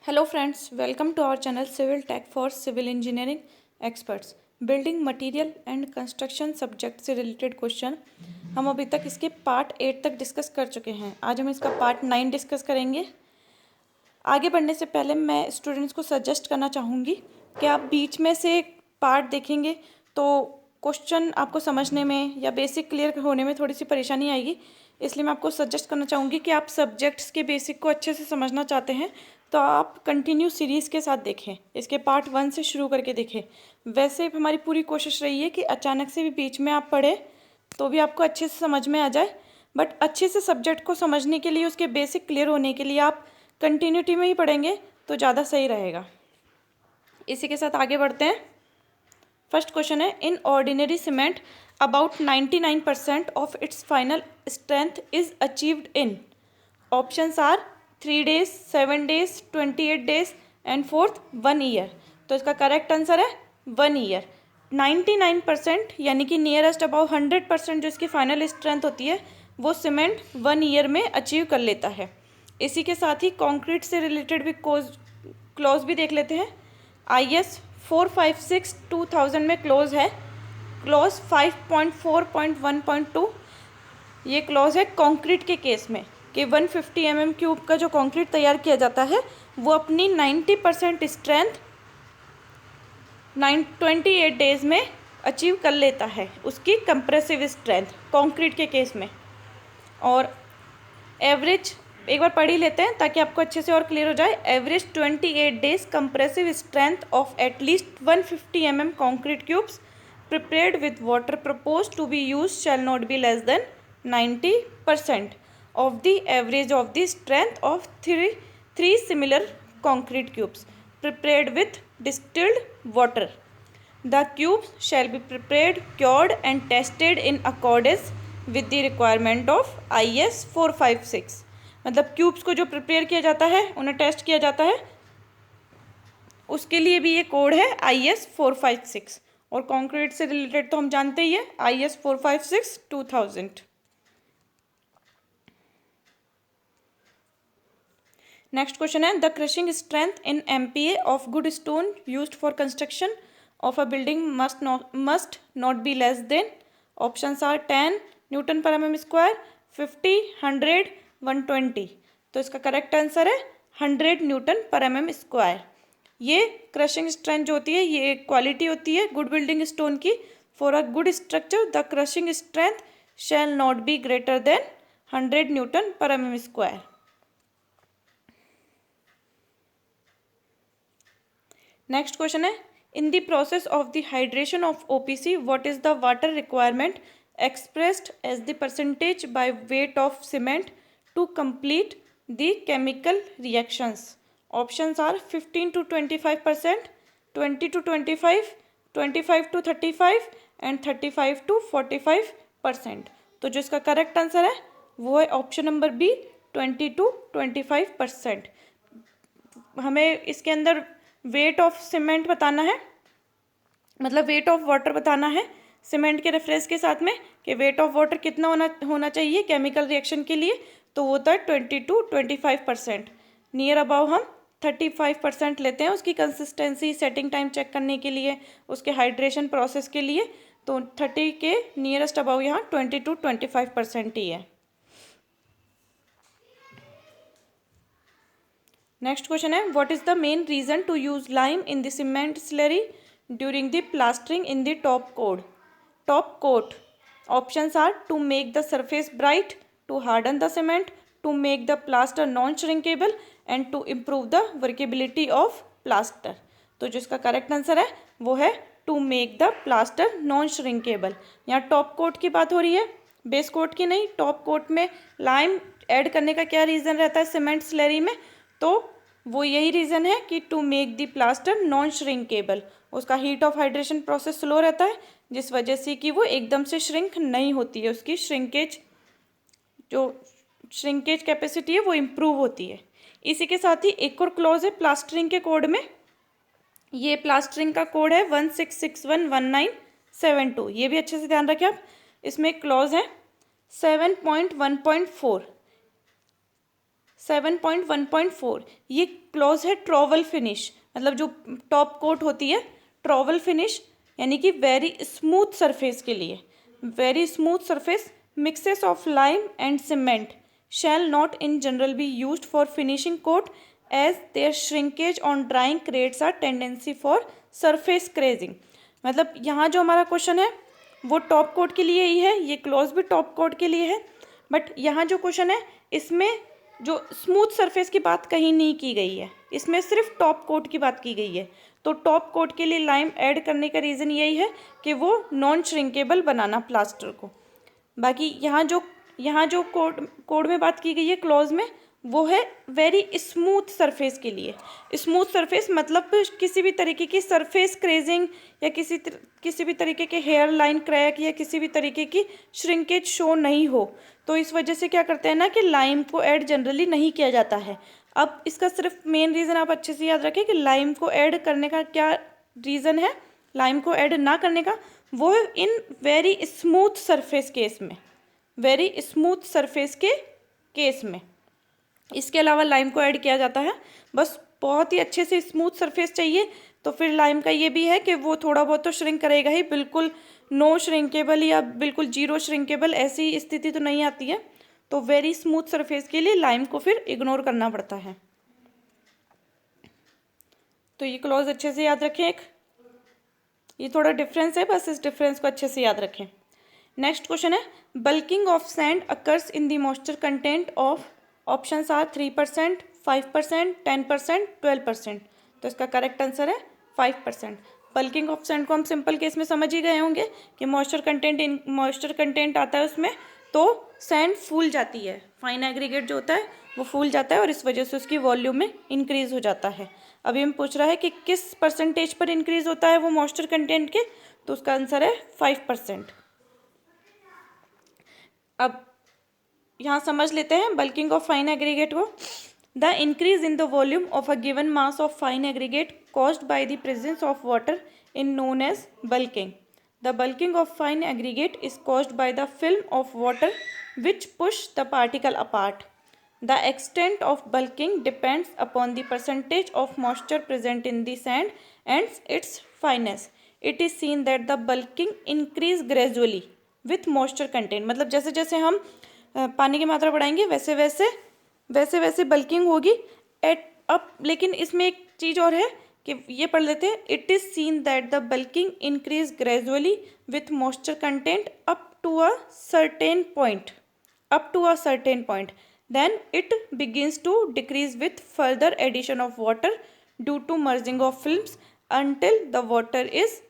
Hello friends, welcome to our channel Civil Tech for Civil Engineering Experts। Building material and construction subject से related question हम अभी तक इसके part 8 तक discuss कर चुके हैं। आज हम इसका पार्ट 9 डिस्कस करेंगे। आगे बढ़ने से पहले मैं स्टूडेंट्स को सजेस्ट करना चाहूँगी कि आप बीच में से पार्ट देखेंगे तो क्वेश्चन आपको समझने में या बेसिक क्लियर होने में थोड़ी सी परेशानी आएगी। इसलिए मैं आपको सजेस्ट करना चाहूँगी कि आप सब्जेक्ट्स के बेसिक को अच्छे से समझना चाहते हैं तो आप कंटिन्यू सीरीज़ के साथ देखें, इसके पार्ट 1 से शुरू करके देखें। वैसे हमारी पूरी कोशिश रही है कि अचानक से भी बीच में आप पढ़ें तो भी आपको अच्छे से समझ में आ जाए, बट अच्छे से सब्जेक्ट को समझने के लिए, उसके बेसिक क्लियर होने के लिए आप कंटिन्यूटी में ही पढ़ेंगे तो ज़्यादा सही रहेगा। इसी के साथ आगे बढ़ते हैं। फर्स्ट क्वेश्चन है, in ordinary cement about 99% of its final strength is achieved in. Options are 3 days, 7 days, 28 days and fourth 1 year। तो इसका करेक्ट आंसर है 1 year। 99% यानी कि नियरेस्ट अबाउ 100% जो इसकी फाइनल स्ट्रेंथ होती है वो सीमेंट 1 year में अचीव कर लेता है। इसी के साथ ही कंक्रीट से रिलेटेड भी क्लॉज भी देख लेते हैं। IS 456/2000 में क्लोज है, क्लॉज 5.4.1.2। ये क्लॉज है कंक्रीट के केस में कि 150 mm क्यूब का जो कंक्रीट तैयार किया जाता है वो अपनी 90% स्ट्रेंथ 28 डेज में अचीव कर लेता है, उसकी कंप्रेसिव स्ट्रेंथ कंक्रीट के केस में। और एवरेज एक बार पढ़ ही लेते हैं ताकि आपको अच्छे से और क्लियर हो जाए। Average 28 days compressive strength of at least 150 mm concrete cubes prepared with water proposed to be used shall not be less than 90% of the average of the strength of three similar concrete cubes prepared with distilled water. The cubes shall be prepared, cured and tested in accordance with the requirement of IS 456। मतलब cubes को जो prepare किया जाता है, उन्हें test किया जाता है, उसके लिए भी ये कोड है IS 456। और कंक्रीट से रिलेटेड तो हम जानते ही है IS 456/2000। नेक्स्ट क्वेश्चन है, the crushing strength in MPa of good stone used for construction of a building must not be less than. Options are 10 newton per mm square, 50, 100, 120। तो इसका correct answer है 100 newton per mm square. ये crushing strength जो होती है ये quality होती है गुड बिल्डिंग स्टोन की। For a good structure the crushing strength shall not be greater than 100 newton per mm square. Next question है, in the process of the hydration of OPC what is the water requirement expressed as the percentage by weight of cement to complete the chemical reactions. Options are 15 to 25%, 20 to 25, 25 to 35 and 35 to 45%। तो जो इसका correct answer है वो है option number B, 20 to 25%। हमें इसके अंदर wait of cement बताना है, मतलब वेट ऑफ वाटर बताना है सीमेंट के रेफरेंस के साथ में कि वेट ऑफ वाटर कितना होना चाहिए केमिकल रिएक्शन के लिए। तो वो होता है 20 to 25%। नियर अबाउ हम 35% लेते हैं उसकी कंसिस्टेंसी सेटिंग टाइम चेक करने के लिए, उसके हाइड्रेशन प्रोसेस के लिए। तो 30 के नियरेस्ट अबाउ यहाँ 20 to 25% ही है। नेक्स्ट क्वेश्चन है, what is the main reason to use lime in the cement slurry during the plastering in the top coat. Options are to make the surface bright, to harden the cement, to make the plaster non shrinkable and to improve the workability of plaster. तो जो इसका correct answer है वो है to make the plaster non shrinkable. यहाँ top coat की बात हो रही है, बेस कोट की नहीं। टॉप कोट में लाइम ऐड करने का क्या रीज़न रहता है सीमेंट स्लरी में? तो वो यही रीज़न है कि to make the plaster non shrinkable. उसका heat of hydration process slow रहता है जिस वजह से कि वो एकदम से श्रिंक नहीं होती है, उसकी श्रिंकेज कैपेसिटी है वो इम्प्रूव होती है। इसी के साथ ही एक और क्लॉज है प्लास्टरिंग के कोड में, ये प्लास्टरिंग का कोड है 16611972। ये भी अच्छे से ध्यान रखें आप। इसमें क्लॉज है 7.1.4। 7.1.4 ये क्लॉज है ट्रॉवल फिनिश, मतलब जो टॉप कोट होती है ट्रॉवल फिनिश, यानी कि वेरी स्मूथ सरफेस के लिए। Very smooth surface mixes of lime and cement shall not in general be used for finishing coat as their shrinkage on drying creates a tendency for surface crazing. मतलब यहाँ जो हमारा question है वो top coat के लिए ही है, ये क्लॉज भी टॉप कोट के लिए है, बट यहाँ जो क्वेश्चन है इसमें जो स्मूथ सरफेस की बात कहीं नहीं की गई है, इसमें सिर्फ टॉप कोट की बात की गई है। तो टॉप कोट के लिए लाइम ऐड करने का रीज़न यही है कि वो नॉन श्रिंकेबल बनाना प्लास्टर को। बाकी यहाँ जो कोड में बात की गई है क्लॉज में, वो है वेरी स्मूथ सरफेस के लिए। स्मूथ सरफेस मतलब किसी भी तरीके की सरफेस क्रेजिंग या किसी भी तरीके के हेयर लाइन क्रैक या किसी भी तरीके की श्रिंकेज शो नहीं हो। तो इस वजह से क्या करते हैं ना कि लाइम को ऐड जनरली नहीं किया जाता है। अब इसका सिर्फ मेन रीज़न आप अच्छे से याद रखें कि लाइम को ऐड करने का क्या रीज़न है, लाइम को ऐड ना करने का, वो in very smooth surface case में, वेरी स्मूथ सरफेस के केस में। इसके अलावा लाइम को ऐड किया जाता है बस बहुत ही अच्छे से स्मूथ सरफेस चाहिए, तो फिर लाइम का ये भी है कि वो थोड़ा बहुत तो श्रिंक करेगा ही, बिल्कुल नो श्रिंकेबल या बिल्कुल जीरो श्रिंकेबल ऐसी स्थिति तो नहीं आती है। तो वेरी स्मूथ सरफेस के लिए लाइम को फिर इग्नोर करना पड़ता है। तो ये क्लॉज अच्छे से याद रखें। एक ये थोड़ा डिफरेंस है, बस इस डिफरेंस को अच्छे से याद रखें। नेक्स्ट क्वेश्चन है bulking of sand occurs in the moisture content of options are 3%, 5%, 10%, 12%। तो इसका करेक्ट आंसर है 5%। बल्किंग ऑफ सैंड को हम सिंपल केस में समझ ही गए होंगे कि मॉइस्चर कंटेंट आता है उसमें, तो सैंड फूल जाती है, फाइन एग्रीगेट जो होता है वो फूल जाता है और इस वजह से उसकी वॉल्यूम में इंक्रीज हो जाता है। अभी हम पूछ रहा है कि किस परसेंटेज पर इंक्रीज होता है वो मॉइस्चर कंटेंट के, तो उसका आंसर है 5%। अब यहाँ समझ लेते हैं बल्किंग ऑफ फाइन एग्रीगेट को। The increase in the volume of a given mass of fine aggregate caused by the presence of water in known as bulking. The bulking of fine aggregate is caused by the film of water which push the particle apart. The extent of bulking depends upon the percentage of moisture present in the sand and its fineness. It is seen that the bulking increase gradually with moisture content. मतलब जैसे जैसे हम पानी की मात्रा बढ़ाएंगे वैसे वैसे बल्किंग होगी एट अप। लेकिन इसमें एक चीज़ और है कि ये पढ़ लेते हैं, it is seen that the bulking increase gradually with moisture content up to a certain point, then it begins to decrease with further addition of water due to merging of films until the water is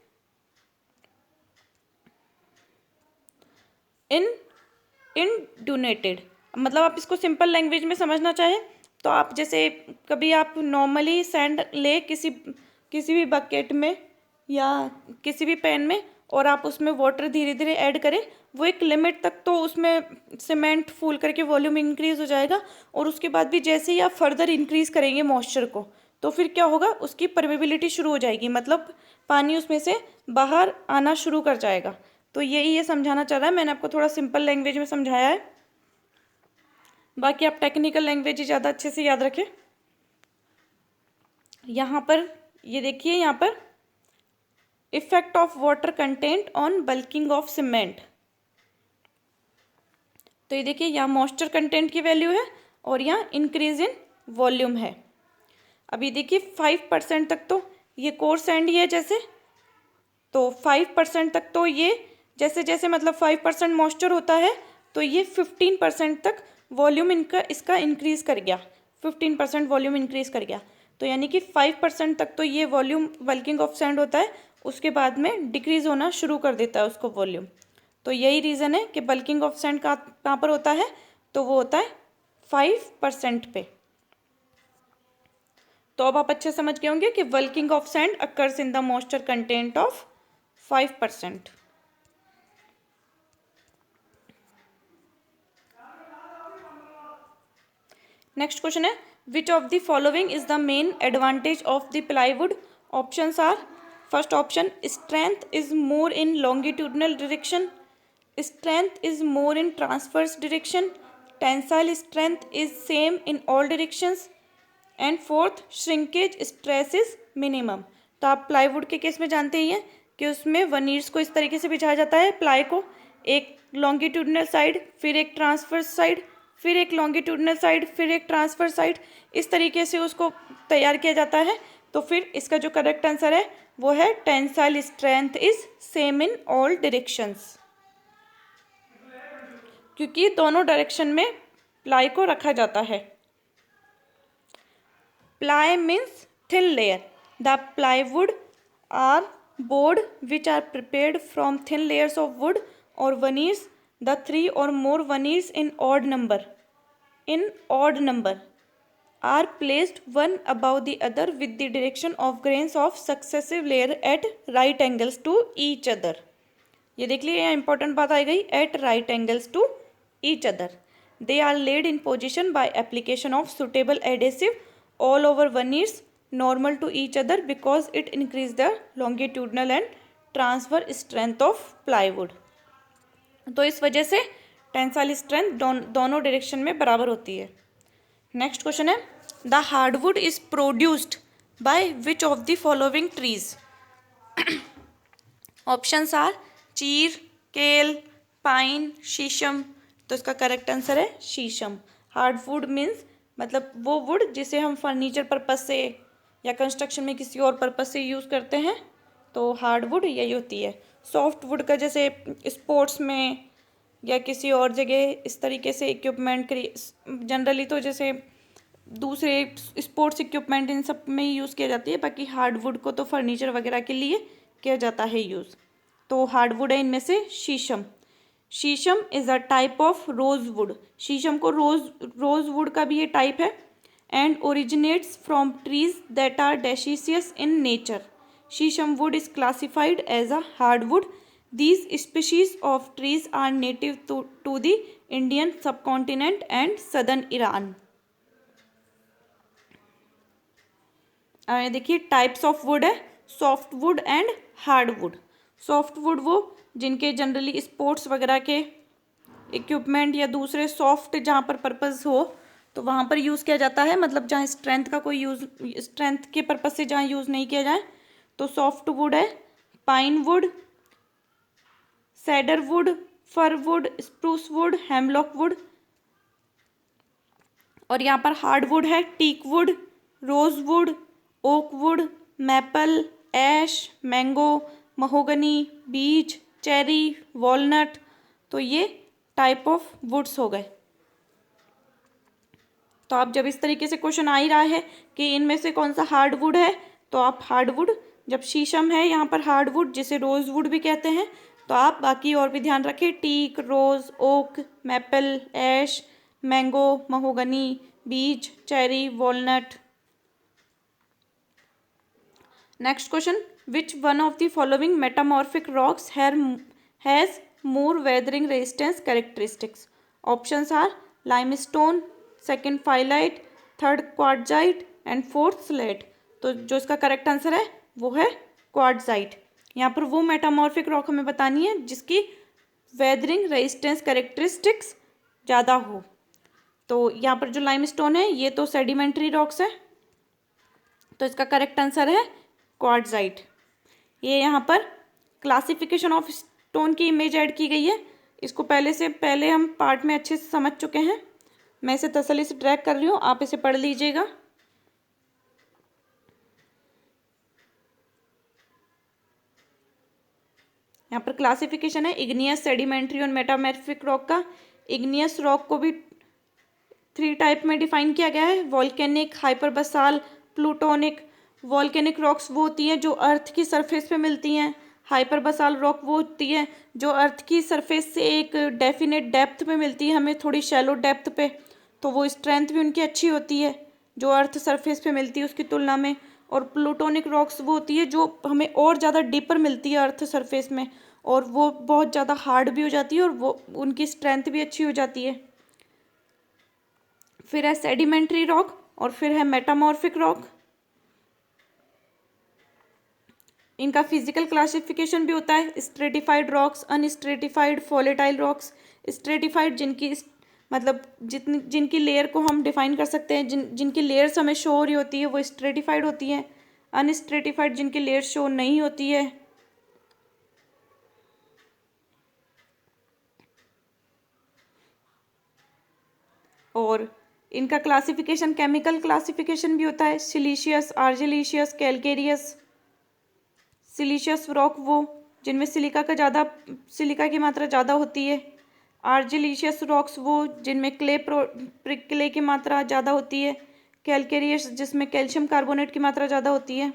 inundated। मतलब आप इसको simple language में समझना चाहें तो आप जैसे कभी आप नॉर्मली सैंड ले किसी भी बकेट में या किसी भी पैन में और आप उसमें वाटर धीरे धीरे ऐड करें, वो एक लिमिट तक तो उसमें सीमेंट फूल करके वॉल्यूम इंक्रीज़ हो जाएगा और उसके बाद भी जैसे ही आप फर्दर इंक्रीज़ करेंगे मॉइस्चर को, तो फिर क्या होगा, उसकी परमेबिलिटी शुरू हो जाएगी, मतलब पानी उसमें से बाहर आना शुरू कर जाएगा। तो यही ये समझाना चाह रहा है, मैंने आपको थोड़ा सिंपल लैंग्वेज में समझाया है, बाकी आप टेक्निकल लैंग्वेज ही ज़्यादा अच्छे से याद रखें। यहाँ पर ये देखिए, यहाँ पर effect of water content on bulking of cement. तो ये देखिए यहाँ मॉइस्चर कंटेंट की वैल्यू है और यहाँ इंक्रीज इन वॉल्यूम है। अभी देखिए 5% तक तो ये कोर्स सैंड ही है जैसे, तो 5% तक तो ये जैसे जैसे मतलब 5% मॉइस्चर होता है तो ये 15% तक वॉल्यूम इसका इंक्रीज़ कर गया, 15% वॉल्यूम इंक्रीज़ कर गया। तो यानी कि 5% तक तो ये वॉल्यूम बल्किंग ऑफ सैंड होता है, उसके बाद में डिक्रीज़ होना शुरू कर देता है उसको वॉल्यूम। तो यही रीज़न है कि बल्किंग ऑफ सैंड कहाँ पर होता है, तो वो होता है 5% पे। तो अब आप अच्छे समझ गए होंगे कि bulking of sand occurs in the moisture content of 5%। Next question है which of the following is the main advantage of the plywood. Options are, first option strength is more in longitudinal direction, strength is more in transverse direction, tensile strength is same in all directions, and fourth shrinkage stress is minimum. तो आप plywood के case में जानते ही हैं कि उसमें वनीर्स को इस तरीके से बिछाया जाता है, प्लाई को, एक लॉन्गिट्यूडनल साइड, फिर एक ट्रांसवर्स साइड, फिर एक लॉन्गिट्यूडनल साइड, फिर एक ट्रांसवर्स साइड, इस तरीके से उसको तैयार किया जाता है। तो फिर इसका जो करेक्ट आंसर है वो है tensile strength is same in all directions, क्योंकि दोनों डायरेक्शन में प्लाई को रखा जाता है। Ply means thin layer. The plywood are board which are prepared from thin layers of wood or veneers. The three or more veneers in odd number are placed one above the other with the direction of grains of successive layer at right angles to each other. ये देख लीजिए, यहाँ important बात आई गई, at right angles to each other. They are laid in position by application of suitable adhesive all over veneers normal to each other because it increase the longitudinal and transverse strength of plywood. तो इस वजह से tensile strength दोनों direction में बराबर होती है। Next question है, the hardwood is produced by which of the following trees. Options are chir, kail, pine, शीशम। तो इसका करेक्ट आंसर है शीशम। हार्डवुड मीन्स मतलब वो वुड जिसे हम फर्नीचर पर्पस से या कंस्ट्रक्शन में किसी और पर्पस से यूज़ करते हैं, तो हार्डवुड यही होती है। सॉफ्ट वुड का जैसे स्पोर्ट्स में या किसी और जगह इस तरीके से इक्विपमेंट जनरली तो जैसे दूसरे स्पोर्ट्स इक्विपमेंट इन सब में ही यूज़ किया जाती है, बाकी हार्डवुड को तो फर्नीचर वगैरह के लिए किया जाता है यूज़। तो हार्डवुड है इनमें से sheesham. Sheesham is a type of rosewood. Sheesham को रोज वुड का भी ये टाइप है, and originates from trees that are deciduous in nature. Sheesham wood is classified as a hardwood. These species of trees are native to the Indian subcontinent and southern Iran. देखिए types of wood है, softwood and hardwood. Softwood वो जिनके generally sports वगैरह के equipment या दूसरे soft जहाँ पर पर्पस हो तो वहाँ पर यूज़ किया जाता है, मतलब जहाँ स्ट्रेंथ का कोई यूज़, स्ट्रेंथ के पर्पस से जहाँ यूज़ नहीं किया जाए तो सॉफ्ट वुड है। Pine wood, cedar wood, fir wood, spruce wood, hemlock wood. और यहाँ पर हार्डवुड है teak wood, rose wood, oak wood, maple, ash, mango, mahogany, beech, cherry, walnut. तो ये टाइप ऑफ वुड्स हो गए। तो आप जब इस तरीके से क्वेश्चन आ ही रहा है कि इनमें से कौन सा हार्डवुड है, तो आप हार्डवुड, जब शीशम है यहाँ पर हार्डवुड जिसे रोज वुड भी कहते हैं, तो आप बाकी और भी ध्यान रखें, teak, rose, oak, maple, ash, mango, mahogany, beech, cherry, walnut. Next question, which one of the following metamorphic rocks has more weathering resistance characteristics? Options are limestone, second phyllite, third quartzite and fourth slate. तो जो इसका correct answer है वो है quartzite. यहाँ पर वो metamorphic rock हमें बतानी है जिसकी वेदरिंग रेजिस्टेंस कैरेक्टरिस्टिक्स ज़्यादा हो। तो यहाँ पर जो लाइमस्टोन है ये तो सेडिमेंट्री रॉक्स है, तो इसका करेक्ट आंसर है क्वार्ट्जाइट। ये यहाँ पर क्लासिफिकेशन ऑफ स्टोन की इमेज ऐड की गई है। इसको पहले हम पार्ट में अच्छे से समझ चुके हैं। मैं इसे तसल्ली से ट्रैक कर रही हूँ, आप इसे पढ़ लीजिएगा। यहाँ पर क्लासिफिकेशन है इग्नियस, सेडिमेंट्री और मेटामॉर्फिक रॉक का। इग्नियस रॉक को भी 3 टाइप में डिफाइन किया गया है, वॉल्केनिक, हाइपरबसाल, प्लूटोनिक। वॉल्केनिक रॉक्स वो होती हैं जो अर्थ की सरफेस पे मिलती हैं। हाइपरबसाल रॉक वो होती है जो अर्थ की सरफेस से एक डेफिनेट डेप्थ पे मिलती है, हमें थोड़ी शैलो डेप्थ पे, तो वो स्ट्रेंथ भी उनकी अच्छी होती है जो अर्थ सरफेस पे मिलती है उसकी तुलना में। और प्लूटोनिक रॉक्स वो होती है जो हमें और ज़्यादा डीपर मिलती है अर्थ सरफेस में, और वो बहुत ज़्यादा हार्ड भी हो जाती है और वो उनकी स्ट्रेंथ भी अच्छी हो जाती है। फिर है सेडिमेंट्री रॉक और फिर है मेटामॉर्फिक रॉक। इनका फिजिकल क्लासिफिकेशन भी होता है, stratified rocks, unstratified, volatile rocks. Stratified जिनकी मतलब जितनी जिनकी लेयर को हम डिफाइन कर सकते हैं, जिनकी लेयर्स हमें शो हो रही होती है वो स्ट्रेटिफाइड होती हैं। अनस्ट्रेटिफाइड जिनकी लेयर शो नहीं होती है और इनका क्लासिफिकेशन केमिकल क्लासिफिकेशन भी होता है, सिलीशियस, आर्जिलीशियस, कैलकेरियस। सिलीशियस रॉक वो जिनमें सिलिका की मात्रा ज़्यादा होती है। आर्जिलीशियस रॉक्स वो जिनमें क्ले की मात्रा ज़्यादा होती है। कैलकेरियस जिसमें कैल्शियम कार्बोनेट की मात्रा ज़्यादा होती है।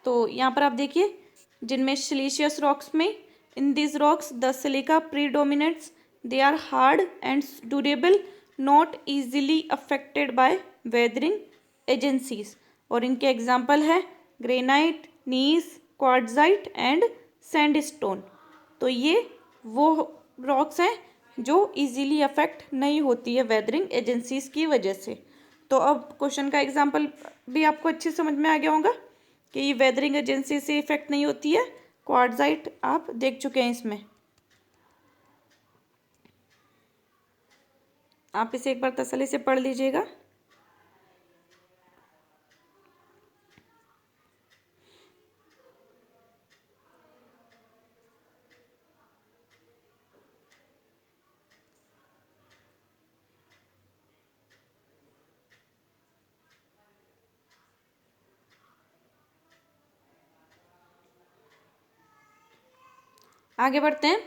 तो यहाँ पर आप देखिए, जिनमें सिलीशियस रॉक्स में, in this rocks the silica predominates, they are hard and durable, not easily affected by weathering agencies. और इनके एग्जाम्पल है granite, gneiss, quartzite and sandstone. तो ये वो रॉक्स हैं जो इजीली अफेक्ट नहीं होती है वेदरिंग एजेंसीज की वजह से। तो अब क्वेश्चन का एग्जाम्पल भी आपको अच्छे समझ में आ गया होगा कि ये वेदरिंग एजेंसी से इफेक्ट नहीं होती है। क्वार्ट्जाइट आप देख चुके हैं इसमें। आप इसे एक बार तसल्ली से पढ़ लीजिएगा। आगे बढ़ते हैं।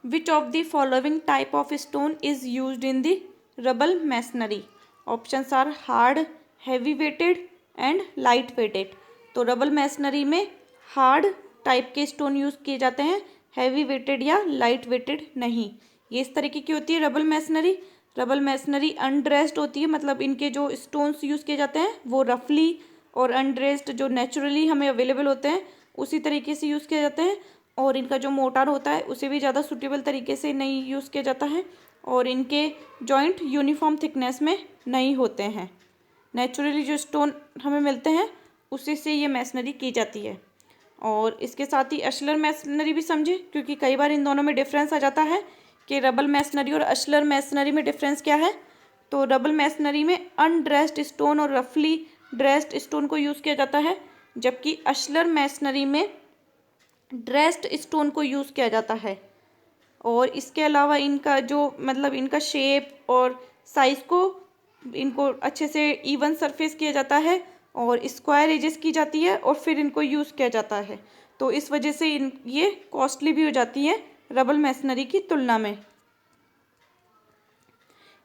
Which of the following type of stone is used in the rubble masonry? Options are hard, heavy weighted and light weighted. तो रबल मैसनरी में हार्ड टाइप के स्टोन यूज़ किए जाते हैं, हैवी वेटेड या लाइट वेटेड नहीं। ये इस तरीके की होती है rubble masonry. Rubble masonry undressed होती है, मतलब इनके जो स्टोन्स यूज़ किए जाते हैं वो रफली और अनड्रेस्ड जो नेचुरली हमें अवेलेबल होते हैं उसी तरीके से यूज़ किए जाते हैं। और इनका जो मोटार होता है उसे भी ज़्यादा सूटेबल तरीके से नहीं यूज़ किया जाता है। और इनके जॉइंट यूनिफॉर्म थिकनेस में नहीं होते हैं। नेचुरली जो स्टोन हमें मिलते हैं उसी से ये मैसनरी की जाती है। और इसके साथ ही अशलर मैसनरी भी समझे, क्योंकि कई बार इन दोनों में डिफरेंस आ जाता है कि रबल मैसनरी और अशलर मैसनरी में डिफरेंस क्या है। तो रबल मैसनरी में अनड्रेस्ड स्टोन और रफली ड्रेस्ड स्टोन को यूज़ किया जाता है, जबकि अशलर मैसनरी में ड्रेस्ड स्टोन को यूज़ किया जाता है। और इसके अलावा इनका जो मतलब इनका शेप और साइज़ को इनको अच्छे से इवन सरफेस किया जाता है और स्क्वायर एजेस की जाती है और फिर इनको यूज़ किया जाता है। तो इस वजह से ये कॉस्टली भी हो जाती है रबल मैसनरी की तुलना में।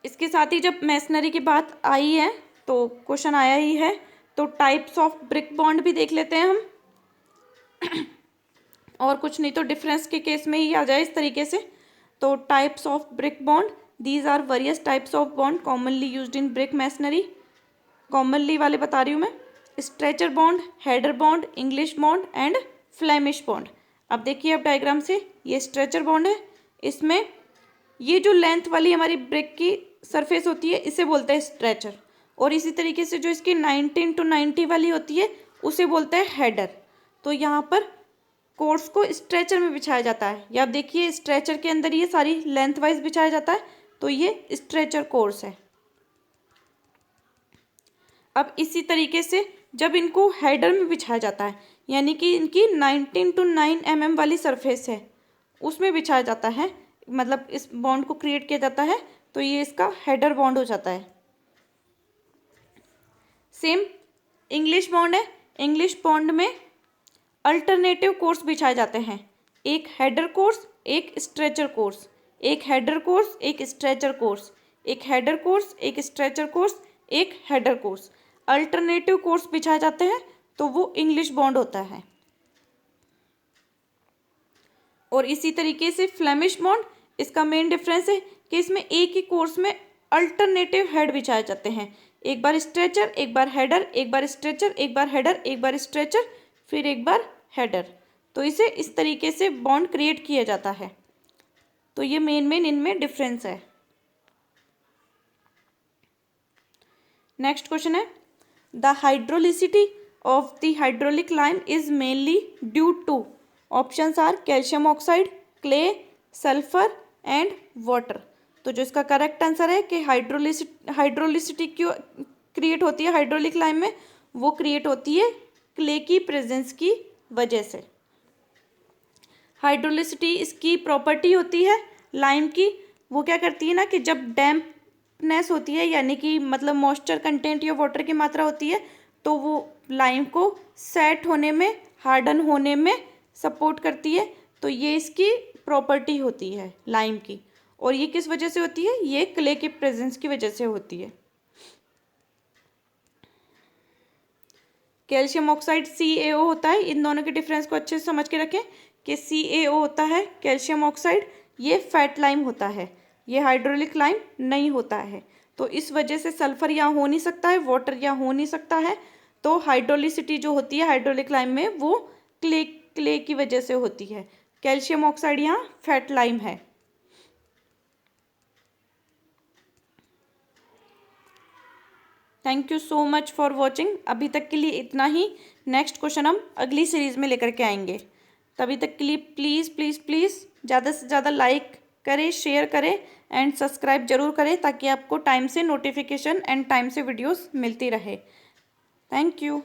इसके साथ ही जब मैसनरी की बात आई है तो क्वेश्चन आया ही है, तो टाइप्स ऑफ ब्रिक बॉन्ड भी देख लेते हैं हम। और कुछ नहीं तो डिफरेंस के केस में ही आ जाए इस तरीके से। तो types of brick bond, these are various types of bond commonly used in brick masonry. Commonly वाले बता रही हूँ मैं, stretcher bond, header bond, English bond and Flemish bond. अब देखिए अब डायग्राम से, ये स्ट्रेचर बॉन्ड है। इसमें ये जो लेंथ वाली हमारी ब्रिक की सरफेस होती है इसे बोलते हैं स्ट्रेचर। और इसी तरीके से जो इसकी 19 to 90 वाली होती है उसे बोलते हैं हेडर। तो यहाँ पर कोर्स को स्ट्रेचर में बिछाया जाता है, या आप देखिए स्ट्रेचर के अंदर ये सारी लेंथ वाइज बिछाया जाता है, तो ये स्ट्रेचर कोर्स है। अब इसी तरीके से जब इनको हेडर में बिछाया जाता है, यानी कि इनकी 19 to 9 mm वाली सरफेस है उसमें बिछाया जाता है, मतलब इस बॉन्ड को क्रिएट किया जाता है, तो ये इसका हेडर बॉन्ड हो जाता है। सेम इंग्लिश बॉन्ड है। इंग्लिश बॉन्ड में अल्टरनेटिव कोर्स बिछाए जाते हैं, एक हेडर कोर्स, एक स्ट्रेचर कोर्स, एक हेडर कोर्स, एक स्ट्रेचर कोर्स, एक हेडर कोर्स, एक स्ट्रेचर कोर्स, एक हेडर कोर्स। अल्टरनेटिव कोर्स बिछाए जाते हैं तो वो इंग्लिश बॉन्ड होता है। और इसी तरीके से फ्लेमिश बॉन्ड, इसका मेन डिफरेंस है कि इसमें एक ही कोर्स में अल्टरनेटिव हेड बिछाए जाते हैं, एक बार स्ट्रेचर, एक बार हेडर, एक बार स्ट्रेचर, एक बार हेडर, एक बार स्ट्रेचर, फिर एक बार हेडर। तो इसे इस तरीके से बॉन्ड क्रिएट किया जाता है। तो ये मेन इनमें डिफरेंस है। नेक्स्ट क्वेश्चन है, the hydraulicity of the hydraulic line is mainly due to. Options are calcium oxide, clay, sulphur and water. तो जो इसका करेक्ट आंसर है कि हाइड्रोलिसिटी क्यों क्रिएट होती है हाइड्रोलिक लाइम में, वो क्रिएट होती है क्ले की प्रेजेंस की वजह से। हाइड्रोलिसिटी इसकी प्रॉपर्टी होती है लाइम की, वो क्या करती है ना कि जब डैम्पनेस होती है यानी कि मतलब मॉइस्चर कंटेंट या वाटर की मात्रा होती है, तो वो लाइम को सेट होने में, हार्डन होने में सपोर्ट करती है। तो ये इसकी प्रॉपर्टी होती है लाइम की। और ये किस वजह से होती है? ये क्ले के प्रेजेंस की वजह से होती है। कैल्शियम ऑक्साइड CaO होता है। इन दोनों के डिफरेंस को अच्छे से समझ के रखें कि CaO होता है कैल्शियम ऑक्साइड, ये फैट लाइम होता है, ये हाइड्रोलिक लाइम नहीं होता है। तो इस वजह से सल्फर यहाँ हो नहीं सकता है, वाटर यहाँ हो नहीं सकता है। तो हाइड्रोलिसिटी जो होती है हाइड्रोलिक लाइम में वो क्ले की वजह से होती है। कैल्शियम ऑक्साइड यहाँ फैट लाइम है। Thank you so much for watching. अभी तक के लिए इतना ही। नेक्स्ट क्वेश्चन हम अगली सीरीज़ में लेकर के आएंगे। तभी तक के लिए प्लीज़ प्लीज़ प्लीज़ ज़्यादा से ज़्यादा लाइक करें, शेयर करें एंड सब्सक्राइब जरूर करें, ताकि आपको टाइम से नोटिफिकेशन एंड टाइम से वीडियोस मिलती रहे। Thank you.